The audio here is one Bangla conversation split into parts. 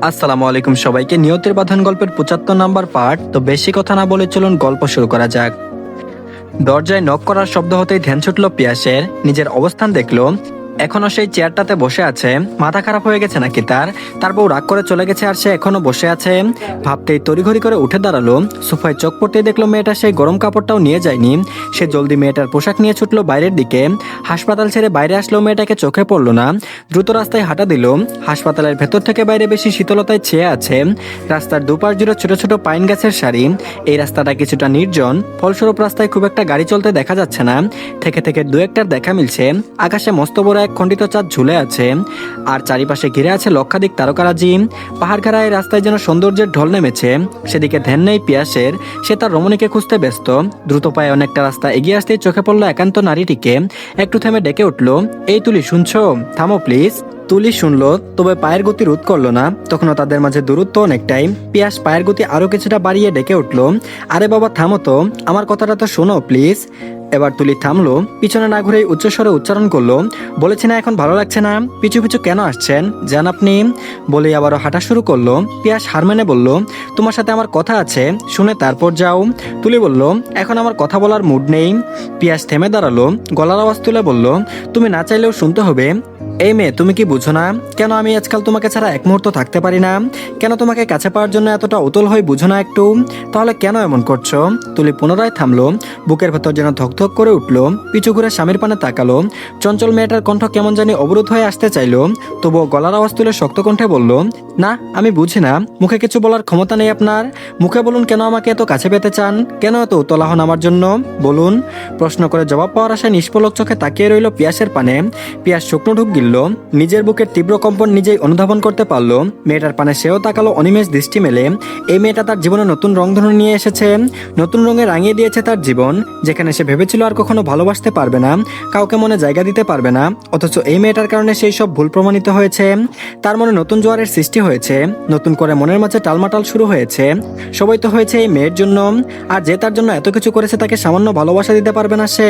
আসসালামু আলাইকুম সবাইকে। নিয়তির বাঁধন গল্পের ৭৫ নাম্বার পার্ট। তো বেশি কথা না বলে চলুন গল্প শুরু করা যাক। দরজায় নক করার শব্দ হতেই ধ্যান ছুটল পিয়াসের। নিজের অবস্থান দেখলো, এখনো সেই চেয়ারটাতে বসে আছে। মাথা খারাপ হয়ে গেছে নাকি তার বউ রাগ করে চলে গেছে আর সে এখনো বসে আছে। ভাবতেই তড়িঘড়ি করে উঠে দাঁড়ালো। সোফায় চোখ পড়তেই দেখলো মেয়েটা সেই গরম কাপড়টাও নিয়ে যায়নি। সে জলদি মেয়েটার পোশাক নিয়ে ছুটলো বাইরের দিকে। হাসপাতাল ছেড়ে বাইরে আসলেও মেয়েটাকে চোখে পড়লো না। দ্রুত রাস্তায় হাঁটা দিল। হাসপাতালের ভেতর থেকে বাইরে বেশি শীতলতায় ছেয়ে আছে। রাস্তার দুপাশ জুড়ে ছোট ছোট পাইন গাছের সারি। এই রাস্তাটা কিছুটা নির্জন, ফলস্বরূপ রাস্তায় খুব একটা গাড়ি চলতে দেখা যাচ্ছে না। থেকে থেকে দু একটার দেখা মিলছে। আকাশে মস্ত বড় এক খণ্ডিত চাঁদ ঝুলে আছে, আর চারিপাশে ঘিরে আছে লক্ষাধিক তারকারাজি। পাহাড় ঘেরা এই রাস্তায় যেন সৌন্দর্যের ঢল নেমেছে। সেদিকে ধ্যান নেই পিয়াসের। সে তার রমণীকে খুঁজতে ব্যস্ত। দ্রুত পায়ে অনেকটা রাস্তা এগিয়ে আসতেই চোখে পড়লো একান্ত নারীটিকে। একটু থেমে ডেকে উঠল, এই তুলি, শুনছো? থামো প্লিজ। তুলি শুনলো, তবে পায়ের গতি রোধ করলো না। তখনও তাদের মাঝে দূরত্ব অনেকটাই। পিয়াস পায়ের গতি আরো কিছুটা বাড়িয়ে ডেকে উঠল, আরে বাবা থামো তো, আমার কথাটা তো শোনো প্লিজ। এবার তুলি থামলো, পিছনে না ঘুরে উচ্চস্বরে উচ্চারণ করলো, বলেছি না এখন ভালো লাগছে না, পিছু পিছু কেন আসছেন যান আপনি? বলেই আবারও হাঁটা শুরু করলো। পিয়াস হার মেনে বলল, তোমার সাথে আমার কথা আছে, শুনে তারপর যাও। তুলি বলল, এখন আমার কথা বলার মুড নেই। পিয়াস থেমে দাঁড়ালো, গলার আওয়াজ তুলে বলল, তুমি না চাইলেও শুনতে হবে। এই মেয়ে, তুমি কি বুঝো না কেন আমি আজকাল তোমাকে ছাড়া এক মুহূর্ত থাকতে পারি না? কেন তোমাকে কাছে পাওয়ার জন্য এতটা উতল হয়ে বুঝো না একটু? তাহলে কেন এমন করছো? তুলি পুনরায় থামলো, বুকের ভেতর যেন ধকধক করে উঠলো। পিছু ঘুরে স্বামীর পানে তাকালো। চঞ্চল মেয়েটার কণ্ঠ কেমন জানি অবরোধ হয়ে আসতে চাইলো, তবুও গলার আওয়াজ তুলে শক্ত কণ্ঠে বলল, না আমি বুঝি না, মুখে কিছু বলার ক্ষমতা নেই আপনার। মুখে বলুন কেন আমাকে এত কাছে পেতে চান, কেন এত উতলা হন আমার জন্য, বলুন। প্রশ্ন করে জবাব পাওয়ার আশায় নিষ্পলক চোখে তাকিয়ে রইল পিয়াসের পানে। পিয়াস শুকনো ঢুক গিলল, নিজের বুকের তীব্র কম্পন নিজেই অনুধাবন করতে পারলো। মেয়েটার পানে সেও তাকালো অনিমেষ দৃষ্টি মেলে। এই মেয়েটা তার জীবনে নতুন রংধনু নিয়ে এসেছে, নতুন রঙে রাঙিয়ে দিয়েছে তার জীবন। যেখানে সে ভেবেছিল আর কখনো ভালোবাসতে পারবে না, কাউকে মনে জায়গা দিতে পারবে না, অথচ এই মেয়েটার কারণে সেই সব ভুল প্রমাণিত হয়েছে। তার মনে নতুন জোয়ারের সৃষ্টি হয়েছে, নতুন করে মনের মাঝে টালমাটাল শুরু হয়েছে। সবই তো হয়েছে এই মেয়ের জন্য। আর যে তার জন্য এত কিছু করেছে তাকে সামান্য ভালোবাসা দিতে পারবে না সে?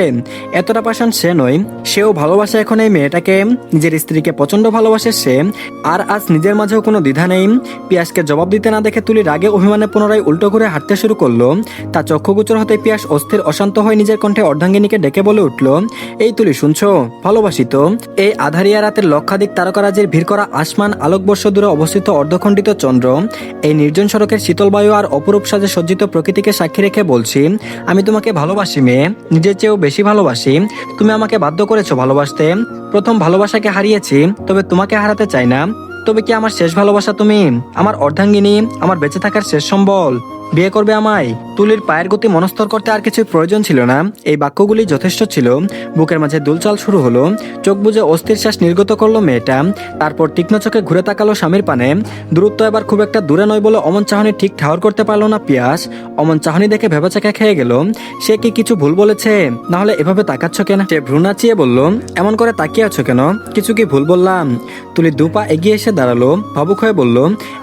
এতটা পাষাণ সে নয়। সেও ভালোবাসে এখন এই মেয়েটাকে, নিজের স্ত্রীকে প্রচন্ড ভালোবাসে সে। আর আজ নিজের মাঝেও কোনো দ্বিধা নেই। পিয়াসকে জবাব দিতে না দেখে তুলি রাগে অভিমানে পুনরায় উল্টো ঘুরে হাঁটতে শুরু করলো। তার চক্ষুগোচর হতে পিয়াস অস্থির অশান্ত হয়ে নিজের কণ্ঠে অর্ধাঙ্গিনীকে ডেকে বলে উঠল, এই তুলি শুনছো? ভালোবাসি তো। এই আধারিয়া রাতের লক্ষাধিক তারকারাজির ভিড় করা আসমান, আলোকবর্ষ দূরে অবস্থিত অর্ধখণ্ডিত চন্দ্র, এই নির্জন সড়কের শীতল বায়ু আর অপরূপ সাজে সজ্জিত প্রকৃতিকে সাক্ষী রেখে বলছি, আমি তোমাকে ভালোবাসি মেয়ে, নিজের চেয়েও বেশি ভালোবাসি। তুমি আমাকে বাধ্য করেছো ভালোবাসতে। প্রথম ভালোবাসাকে হারিয়েছি, তবে তোমাকে হারাতে চাই না। তবে কি আমার শেষ ভালোবাসা তুমি, আমার অর্ধাঙ্গিনী, আমার বেঁচে থাকার শেষ সম্বল? বিয়ে করবে আমায়? তুলির পায়ের গতি মনস্তর করতে আর কিছু প্রয়োজন ছিল না, এই বাক্যগুলি যথেষ্ট ছিল। বুকের মাঝে দুলচাল শুরু হলো। চোখ বুজে অস্থির শ্বাস নির্গত করলো মেয়েটা। তারপর তীক্ষ্ণ চোখে ঘুরে তাকালো স্বামীর পানে। দূরত্ব এবার খুব একটা দূরে নয় বলে অমন চাহনি ঠিক ঠাওর করতে পারলো না পিয়াস। অমন চাহনি দেখে ভেবাচাকা খেয়ে গেল। সে কি কিছু ভুল বলেছে? না হলে এভাবে তাকাচ্ছ কেন? সে ভ্রু নাচিয়ে বলল, এমন করে তাকিয়ে আছো কেন? কিছু কি ভুল বললাম? তুলি দুপা এগিয়ে এসে দাঁড়ালো, ভাবুক হয়ে বলল,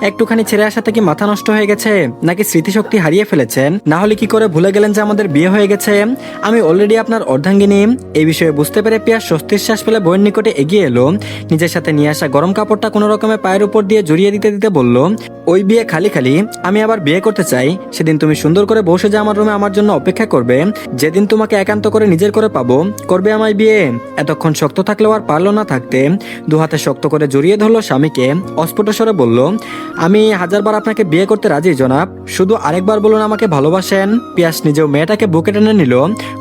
একটুখানি ছেড়ে আসাতে কি মাথা নষ্ট হয়ে গেছে, নাকি স্মৃতিশক্তি হারিয়ে ফেলেছেন? না হলে কি করে ভুলে গেলেন যে আমাদের বিয়ে হয়ে গেছে? আমি অলরেডি আপনার অর্ধাঙ্গিনী। এই বিষয়ে বুঝতে পেরে পিয়াস স্বস্তির শ্বাস ফেলে বইয়ের নিকটে এগিয়ে এলো। নিজের সাথে নিয়ে আসা গরম কাপড়টা কোনো রকমে পায়ের উপর দিয়ে জড়িয়ে দিতে দিতে বলল, ওই বিয়ে খালি খালি, আমি আবার বিয়ে করতে চাই। সেদিন তুমি সুন্দর করে বসে যে আমার রুমে আমার জন্য অপেক্ষা করবে, যেদিন তোমাকে একান্ত করে নিজের করে পাবো, করবে আমায় বিয়ে। এতক্ষণ শক্ত থাকলেও আর পারলো না থাকতে। দু হাতে শক্ত করে জড়িয়ে ধরলো স্বামীকে। অস্ফুট স্বরে বলল, আমি 1000বার আপনাকে বিয়ে করতে রাজি জনাব, শুধু আরেকবার বলুন আমাকে ভালোবাসেন। পিয়াস নিজেও মেয়েটাকে বুকে টেনে নিল।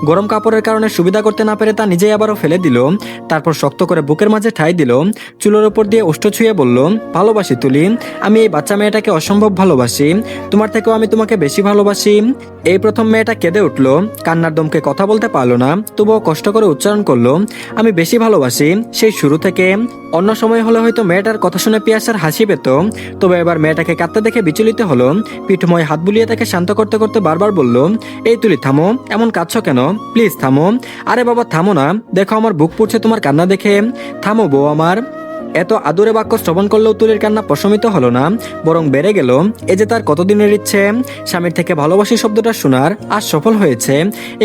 গরম কাপড়ের কারণে সুবিধা করতে না পেরে তা নিজেই আবারও ফেলে দিল। তারপর শক্ত করে বুকের মাঝে ঠাই দিল। চুলের ওপর দিয়ে উষ্ঠ ছুঁয়ে বলল, ভালোবাসি তুলি, আমি এই বাচ্চা মেয়েটাকে অসম্ভব ভালোবাসি। তোমার থেকেও আমি তোমাকে বেশি ভালোবাসি। এই প্রথম মেয়েটা কেঁদে উঠল। কান্নার দমকে কথা বলতে পারলো না, তবুও কষ্ট করে উচ্চারণ করলো, আমি বেশি ভালোবাসি, সেই শুরু থেকে। অন্য সময় হলে হয়তো মেয়েটার কথা শুনে পিয়াসের হাসি পেত, তবে এবার মেয়েটাকে কাঁদতে দেখে বিচলিত হলো। পিঠময় হাত বুলিয়ে তাকে শান্ত করতে করতে বারবার বলল, এই তুলি থামো, এমন কাঁদছো কেন, প্লিজ থামো। আরে বাবা থামো না, দেখো আমার বুক পুড়ছে তোমার কান্না দেখে, থামো বউ আমার। এত আদুরে বাক্য শ্রবণ করলেও তুলির কান্না প্রশমিত হলো না, বরং বেড়ে গেল। এই যে তার কতদিনের ইচ্ছে স্বামীর থেকে ভালোবাসি শব্দটা শোনার, আজ সফল হয়েছে।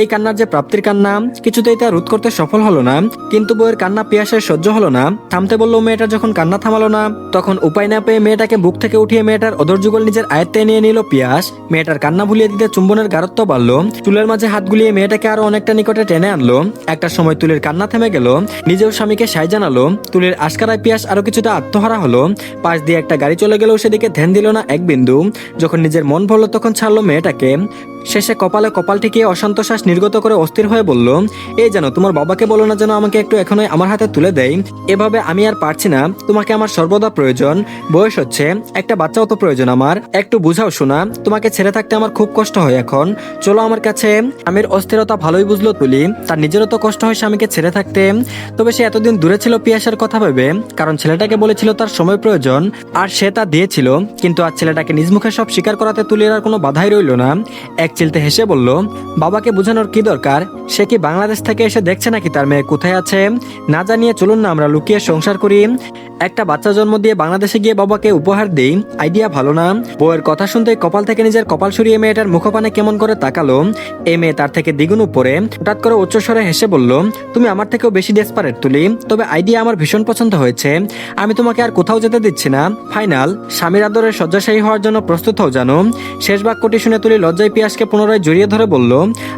এই কান্নার যে প্রাপ্তির কান্না, কিছুতেই তা রোধ করতে সফল হলো না। কিন্তু বউয়ের কান্না পিয়াসের সহ্য হলো না, থামতে বললো। মেয়েটা যখন কান্না থামালো না, তখন উপায় না পেয়ে মেয়েটাকে বুক থেকে উঠিয়ে মেয়েটার অধর যুগল নিজের আয়ত্তে নিয়ে নিল পিয়াস। মেয়েটার কান্না ভুলিয়ে দিতে চুম্বনের গারত্ব বাড়লো, চুলের মাঝে হাত গুলিয়ে মেয়েটাকে আরো অনেকটা নিকটে টেনে আনলো। একটা সময় তুলির কান্না থেমে গেল, নিজেও স্বামীকে সায় জানালো। তুলির আশকারায় পিয়াস আরো কিছুটা আত্মহারা হলো। পাশ দিয়ে একটা গাড়ি চলে গেলেও সেদিকে ধ্যান দিল না এক বিন্দু। যখন নিজের মন ভরলো তখন ছাড়লো মেয়েটাকে। শেষে কপালে কপাল ঠেকিয়ে অশান্ত শ্বাস নির্গত করে অস্থির হয়ে বলল, এই জানো তোমার বাবাকে বলো না যেন আমাকে একটু এখনই আমার হাতে তুলে দেয়। এভাবে আমি আর পারছি না, তোমাকে আমার সর্বদা প্রয়োজন। বয়স হচ্ছে, একটা বাচ্চাও তো প্রয়োজন আমার। একটু বুঝাও শোনা, তোমাকে ছেড়ে থাকতে আমার খুব কষ্ট হয় এখন। চলো আমার কাছে। স্বামীর অস্থিরতা ভালোই বুঝলো তুলি, তার নিজেরও তো কষ্ট হয় স্বামীকে ছেড়ে থাকতে। তবে সে এতদিন দূরে ছিল পিয়াসের কথা ভেবে, কারণ ছেলেটাকে বলেছিল তার সময় প্রয়োজন, আর সে তা দিয়েছিল। কিন্তু আজ ছেলেটাকে নিজ মুখে সব স্বীকার করাতে তুলির আর কোনো বাধাই রইল না। এক চিলতে হেসে বলল, বাবাকে বোঝানোর কি দরকার? সে কি বাংলাদেশ থেকে এসে দেখছে নাকি তার মেয়ে কোথায় আছে? না জানিয়ে চলুন না আমরা লুকিয়ে সংসার করি। একটা বাচ্চা জন্ম দিয়ে বাংলাদেশে গিয়ে বাবাকে উপহার দেই। আইডিয়া ভালো না? বউয়ের কথা শুনতেই কপাল থেকে নিজের কপাল সরিয়ে মেয়েটার মুখপানে কেমন করে তাকালো। এই মেয়ে তার থেকে দ্বিগুণ উপরে। হঠাৎ করে উচ্চস্বরে হেসে বলল, তুমি আমার থেকেও বেশি ডেসপারেট তুলি। তবে আইডিয়া আমার ভীষণ পছন্দ হয়েছে। আমি তোমাকে আর কোথাও যেতে দিচ্ছি না, ফাইনাল। স্বামীর আদরে শয্যাশায়ী হওয়ার জন্য প্রস্তুত হও জানো। শেষ বাক্যটি শুনে তুলি লজ্জায় পিয়াসকে পুনরায় জড়িয়ে ধরে বলল,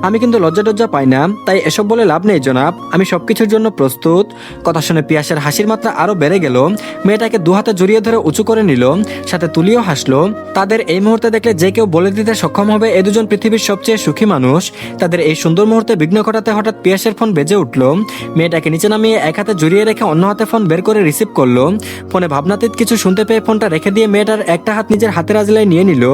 আমি কিন্তু লজ্জা টজ্জা পাই না, তাই এসব বলে লাভ নেই জনাব, আমি সবকিছুর জন্য প্রস্তুত। কথা শুনে পিয়াসের হাসির মাত্রা আরো বেড়ে গেল। মেয়েটাকে দুহাতে জড়িয়ে ধরে উঁচু করে নিল, সাথে তুলিও হাসলো। তাদের এই মুহূর্তে দেখলে যে কেউ বলে দিতে সক্ষম হবে এ দুজন পৃথিবীর সবচেয়ে সুখী মানুষ। তাদের এই সুন্দর মুহূর্তে বিঘ্ন ঘটাতে হঠাৎ পিয়াসের ফোন বেজে উঠল। মেয়েটাকে নিচে নামিয়ে এক হাতে জড়িয়ে রেখে অন্য হাতে ফোন বের করে রিসিভ করলো। ফোনে ভাবনাতীত কিছু শুনতে পেয়ে ফোনটা রেখে দিয়ে মেয়েটার একটা হাত নিজের হাতের আজলায় নিয়ে নিল।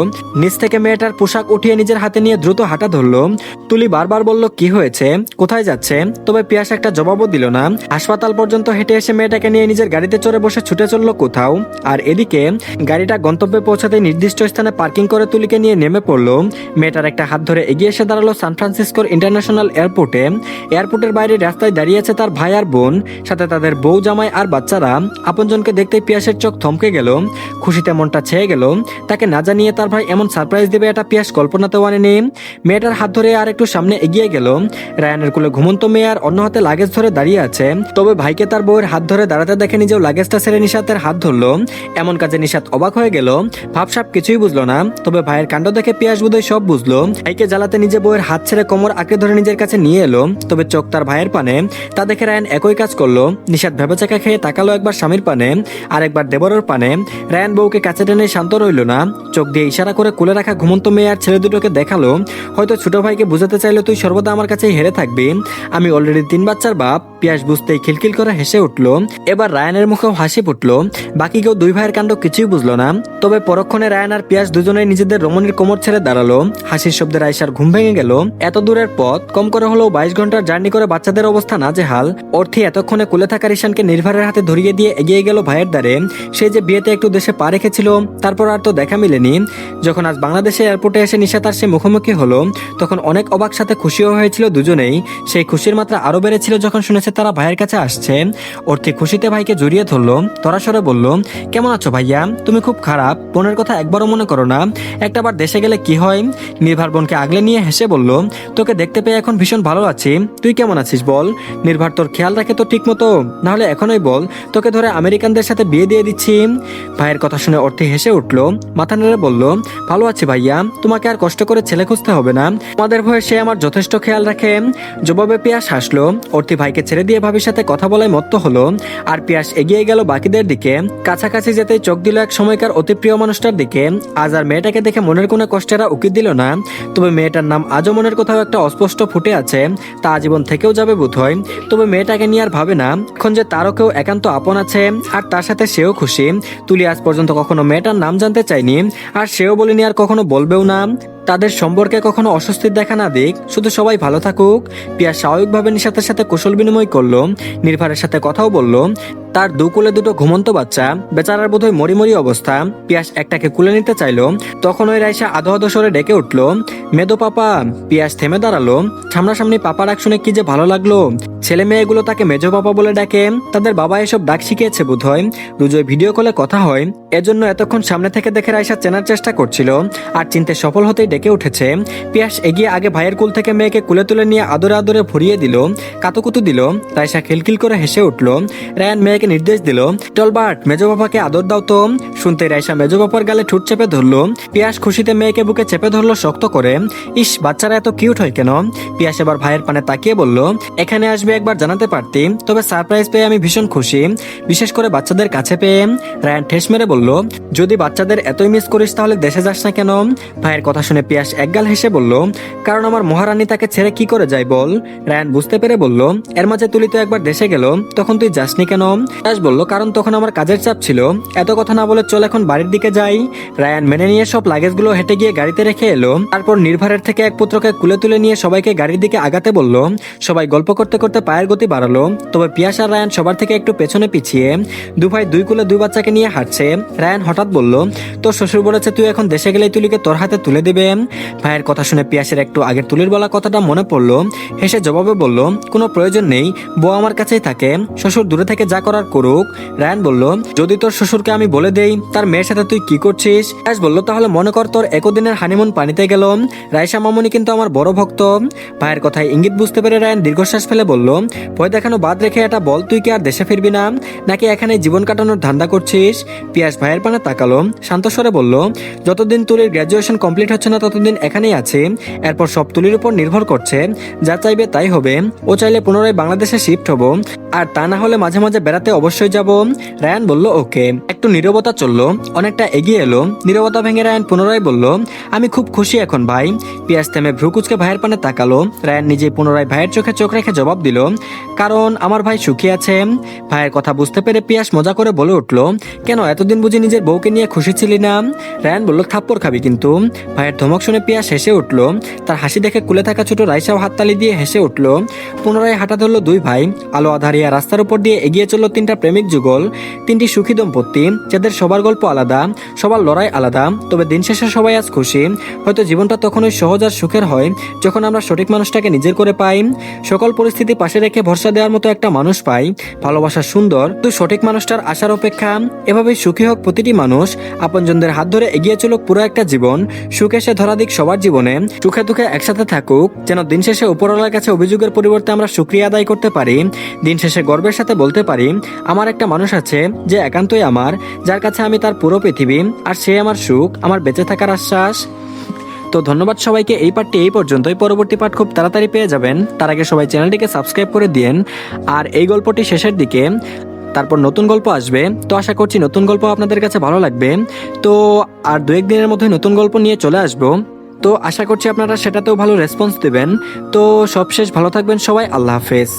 নিচ থেকে মেয়েটার পোশাক উঠিয়ে নিজের হাতে নিয়ে দ্রুত হাঁটা ধরলো। তুলি বারবার বলল, কি হয়েছে, কোথায় যাচ্ছে? তবে পিয়াস একটা জবাবও দিল না। হাসপাতাল পর্যন্ত হেঁটে এসে মেয়েটাকে নিয়ে নিজের গাড়িতে চড়ে বসে ছুটে চললো কোথাও। আর এদিকে গাড়িটা গন্তব্যে পৌঁছাতে নির্দিষ্ট স্থানে পার্কিং করে তুলিকে নিয়ে নেমে পড়লো। মেয়েটার একটা হাত ধরে এগিয়ে এসে দাঁড়ালো সান ফ্রান্সিসকোর ইন্টারন্যাশনাল এয়ারপোর্টে। এয়ারপোর্টের বাইরে রাস্তায় দাঁড়িয়ে আছে তার ভাই আর বোন, সাথে তাদের বউ, জামাই আর বাচ্চারা। আপনজনকে দেখতে পিয়াসের চোখ থমকে গেল, খুশিতে মনটা ছেয়ে গেল। তাকে না জানিয়ে তার ভাই এমন সারপ্রাইজ দেবে এটা পিয়াস কল্পনাতেও আনেনি। মেয়েটার হাত ধরে আর একটু সামনে এগিয়ে গেল। রায়ানের কোলে ঘুমন্ত মেয়ে আর অন্য হাতে লাগেজ ধরে দাঁড়িয়ে আছে। তবে ভাইকে তার বউয়ের হাত ধরে দাঁড়াতে দেখে নিজেও লাগেজটা ছেড়ে নিশাতের হাত ধরলো। এমন কাজে নিশাত অবাক হয়ে গেল, ভাবসাব কিছুই বুঝলো না। তবে ভাইয়ের কাণ্ড দেখে পিয়াস বোধহয় সব বুঝলো। ভাইকে জ্বালাতে নিজে বউয়ের হাত ছেড়ে কোমর আঁকড়ে ধরে নিজের কাছে নিয়ে এলো। তবে চোখ তার ভাইয়ের পানে, তা দেখে রায়ান একই কাজ করলো। নিশাত ভেবেচাকা খেয়ে তাকালো একবার স্বামীর পানে আর একবার দেবরের পানে। রায়ান বউকে কাছে টেনে শান্ত রইল না, চোখ দিয়ে ইশারা করে কোলে রাখা ঘুমন্ত মেয়ে আর ছেলে দুটোকে দেখালো। হয়তো ছোট ভাইকে বুঝাতে চাইলো, তুই সর্বদা আমার কাছেই হেরে থাকবি, আমি অলরেডি 3 বাচ্চার বাপ। পিয়াস বুঝতেই খিলখিল করে হেসে উঠলো। এবার রায়ানের মুখেও হাসি ফুটলো। বাকি কেউ দুই ভাইয়ের কাণ্ড কিছুই বুঝলো না। তবে পরক্ষণে রায়ান আর পিয়াস দুজনেই নিজেদের রমণীর কোমর ছেড়ে দাঁড়ালো। হাসির শব্দে রাইসার ঘুম ভেঙে গেল। এত দূরের পথ, কম করে হলেও 22 ঘন্টার জার্নি করে বাচ্চাদের অবস্থা নাজেহাল। অর্থী এতক্ষণে কোলে থাকা রিশানকে নির্ভরের হাতে ধরিয়ে দিয়ে এগিয়ে গেল ভাইয়ের দ্বারে। সে যে বিয়েতে একটু দেশে পা রেখেছিল, তারপর আর তো দেখা মিলেনি। যখন আজ বাংলাদেশে এয়ারপোর্টে এসে নিশা তার সে মুখোমুখি হলো, তখন অনেক অবাক সাথে খুশিও হয়েছিল দুজনেই। সেই খুশির মাত্রা আরো বেড়েছিল যখন শুনেছে তারা ভাইয়ের কাছে আসছে। অর্থী খুশিতে ভাইকে জড়িয়ে ধরলো, তরাসরে বলল, কেমন আছো ভাইয়া? তুমি খুব খারাপ, বোনের কথা একবারও মনে করো না? একটাবার দেশে গেলে কি হয়? নির্ভার বোনকে আগলে নিয়ে হেসে বলল, তোকে দেখতে পেয়ে এখন ভীষণ ভালো আছি। তুই কেমন আছিস বল? নির্ভার তোর খেয়াল রাখে তো ঠিক মতো? নাহলে এখনই বল, তোকে ধরে আমেরিকানদের সাথে বিয়ে দিয়ে দিচ্ছি। ভাইয়ের কথা শুনে অর্থী হেসে উঠল, মাথা নেড়ে বলল, ভালো আছি ভাইয়া, তোমাকে আর কষ্ট করে ছেলে খুঁজতে হবে না, আমাদের ভয়ে সে আমার যথেষ্ট খেয়াল রাখে। জবাবে পিয়াস হাসলো। অর্থী ভাইকে ছেড়ে দিয়ে ভাবির সাথে কথা বলায় মত্ত হলো। আর পিয়াস এগিয়ে গেল বাকিদের দিকে। কাছাকাছি যেতেই চোখ দিল এক সময়কার অতি প্রিয় মানুষটার দিকে। আজ আর মেয়েটাকে দেখে মনের কোনো কষ্টেরা উকি দিল না। তবে মেয়েটার নাম আজও মনের কোথাও একটা অস্পষ্ট ফুটে আছে, তা আজীবন থেকেও যাবে বোধ হয়। তবে মেয়েটাকে নিয়ে আর ভাবে না, এখন যে তারও কেউ একান্ত আপন আছে, আর তার সাথে সেও খুশি। তুলি আজ পর্যন্ত কখনো মেয়েটার নাম জানতে চাইনি, আর সেও বলেনি আর কখনো বলবেও না। তাদের সম্পর্কে কখনো অস্বস্তির দেখা না দিক, শুধু সবাই ভালো থাকুক। পিয়া স্বাভাবিকভাবে নিশাতের সাথে কুশল বিনিময় করলো, নির্ভারের সাথে কথাও বলল। তার দু কোলে দুটো ঘুমন্ত বাচ্চা, বেচারার বোধহয় মরি মরি অবস্থা। পিয়াস একটাকে কুলে নিতে চাইলো, তখন ওই রাইসা আধো আধো সরে ডেকে উঠলো, মেদো পাপা। পিয়াস থেমে দাঁড়ালো। সামনাসামনি পাপা ডাক শুনে কি যে ভালো লাগলো। ছেলে মেয়েগুলো তাকে মেজো পাপা বলে ডাকে, তাদের বাবা এসব ডাক শিখিয়েছে বোধহয়। রোজ ভিডিও কলে কথা হয়, এজন্য এতক্ষণ সামনে থেকে দেখে রাইসা চেনার চেষ্টা করছিল, আর চিনতে সফল হতেই ডেকে উঠেছে। পিয়াস এগিয়ে আগে ভাইয়ের কুল থেকে মেয়েকে কুলে তুলে নিয়ে আদরে আদরে ভরিয়ে দিল, কাতুকুতু দিল। রাইসা খিলখিল করে হেসে উঠল। রায়ান মেয়েকে নির্দেশ দিল, টলবার্ট মেজো বাবাকে আদর দাও তো। শুনতে রাইসা মেজো বাবার গালে ঠোঁট চেপে ধরলো। পিয়াস খুশিতে মেয়েকে বুকে চেপে ধরলো শক্ত করে। ইস, বাচ্চারা এত কিউট হয় কেন। পিয়াস এবার ভাইয়ের পানে তাকিয়ে বলল, এখানে আসবে একবার জানাতে পারতি, তবে সারপ্রাইজ পেয়ে আমি ভীষণ খুশি, বিশেষ করে বাচ্চাদের কাছে পেয়ে। রায়ান ঠেস মেরে বলল, যদি বাচ্চাদের এতই মিস করিস তাহলে দেশে যাস না কেন। ভাইয়ের কথা শুনে পিয়াস একগাল হেসে বলল, কারণ আমার মহারানী তাকে ছেড়ে কি করে যায় বল। রায়ান বুঝতে পেরে বলল, এর মাঝে তুলি তো একবার দেশে গেল, তখন তুই যাসনি কেন। পিয়াস বলল, কারণ তখন আমার কাজের চাপ ছিল। এত কথা না বলে চল এখন বাড়ির দিকে যাই। রায়ান মেনে নিয়ে সব লাগেজগুলো হেঁটে গিয়ে গাড়িতে রেখে এলো। তারপর নির্ভারের থেকে এক পুত্রকে কুলে তুলে নিয়ে সবাইকে গাড়ির দিকে আগাতে বলল। সবাই গল্প করতে করতে পায়ের গতি বাড়ালো, তবে পিয়াস আর রায়ান সবার থেকে একটু পেছনে পিছিয়ে। দু ভাই দুই কুলে দুই বাচ্চাকে নিয়ে হাঁটছে। রায়ান হঠাৎ বলল, তোর শ্বশুর বলেছে তুই এখন দেশে গেলেই তুলিকে তোর হাতে তুলে দেবে। ভাইয়ের কথা শুনে পিয়াসের একটু আগের তুলির বলা কথাটা মনে পড়লো। হেসে জবাবে বলল, কোনো প্রয়োজন নেই, বউ আমার কাছেই থাকে, শ্বশুর দূরে থেকে যা করার করুক। রায়ান বলল, যদি তোর শ্বশুরকে আমি বলে দেই তার মেয়ের সাথে তুই কি করছিস। পিয়াস বলল, তাহলে মনে কর তোর একদিনের হানিমুন পানিতে গেল। রাইসা মামুনি কিন্তু আমার বড় ভক্ত। ভাইয়ের কথায় ইঙ্গিত বুঝতে পেরে রায়ান দীর্ঘশ্বাস ফেলে বলল, ভয় দেখানো বাদ রেখে এটা বল, তুই কি আর দেশে ফিরবি না, নাকি এখানে জীবন কাটানোর ধান্দা করছিস। পিয়াস ভাইয়ের পানে তাকালো, শান্ত স্বরে বলল, যতদিন তুলির গ্র্যাজুয়েশন কমপ্লিট হচ্ছে না ততদিন এখানেই আছে, এরপর সব তুলির উপর নির্ভর করছে, যা চাইবে তাই হবে। ও চাইলে পুনরায় বাংলাদেশে শিফট হব, আর তা না হলে মাঝে মাঝে বেড়াতে অবশ্যই যাব। রায়ান বলল, ওকে। একটু নীরবতা চললো, অনেকটা এগিয়ে এলো। নীরবতা ভেঙে রায়ান পুনরায় বলল, আমি খুব খুশি এখন ভাই। পিয়াস থেমে ভ্রুকুচকে ভাইয়ের পানে তাকালো। রায়ান নিজে পুনরায় ভাইয়ের চোখে চোখ রেখে জবাব দিল, কারণ আমার ভাই সুখী আছে। ভাইয়ের কথা বুঝতে পেরে পিয়াস মজা করে বলে উঠল, কেন এতদিন বুঝি নিজের বউকে নিয়ে খুশি ছিলি না। রায়ান বলল, থাপ্পড় খাবি কিন্তু। ভাইয়ের ধমক শুনে পিয়াস হেসে উঠল। তার হাসি দেখে কুলে থাকা ছোট রাইসাও হাততালি দিয়ে হেসে উঠল। পুনরায় হাঁটা ধরলো দুই ভাই। আলো আধারিয়া রাস্তার উপর দিয়ে এগিয়ে চলল তিনটা প্রেমিক যুগল, তিনটি সুখী দম্পতি, যাদের সবার গল্প আলাদা, সবার লড়াই আলাদা, তবে দিন শেষে সবাই আজ খুশি। হয়তো জীবনটা তখনই সহজ আর সুখের হয় যখন আমরা সঠিক মানুষটাকে নিজের করে পাই, সকল পরিস্থিতি পাশে রেখে ভরসা দেওয়ার মতো একটা মানুষ পাই। ভালোবাসা সুন্দর, তো সঠিক মানুষটার আশার অপেক্ষা। এভাবেই সুখী হোক প্রতিটি মানুষ, আপনজনদের হাত ধরে এগিয়ে চলুক পুরো একটা জীবন, সুখ এসে ধরা দিক সবার জীবনে, সুখে দুঃখে একসাথে থাকুক, যেন দিন শেষে উপরওয়ালার কাছে অভিযোগের পরিবর্তে আমরা শুকরিয়া আদায় করতে পারি। দিন শেষে গর্বের সাথে বলতে পারি, আমার একটা মানুষ আছে যে একান্তই আমার, যার কাছে আমি তার পুরো পৃথিবী, আর সে আমার সুখ, আমার বেঁচে থাকার আশ্বাস। তো ধন্যবাদ সবাইকে, এই পার্টটি এই পর্যন্তই। পরবর্তী পার্ট খুব তাড়াতাড়ি পেয়ে যাবেন। তার আগে সবাই চ্যানেলটিকে সাবস্ক্রাইব করে দিন। আর এই গল্পটি শেষের দিকে, তারপর নতুন গল্প আসবে। তো আশা করছি নতুন গল্প আপনাদের কাছে ভালো লাগবে। তো আর দু একদিনের মধ্যে নতুন গল্প নিয়ে চলে আসবো। তো আশা করছি আপনারা সেটাতেও ভালো রেসপন্স দেবেন। তো সবশেষ ভালো থাকবেন সবাই, আল্লাহ হাফেজ।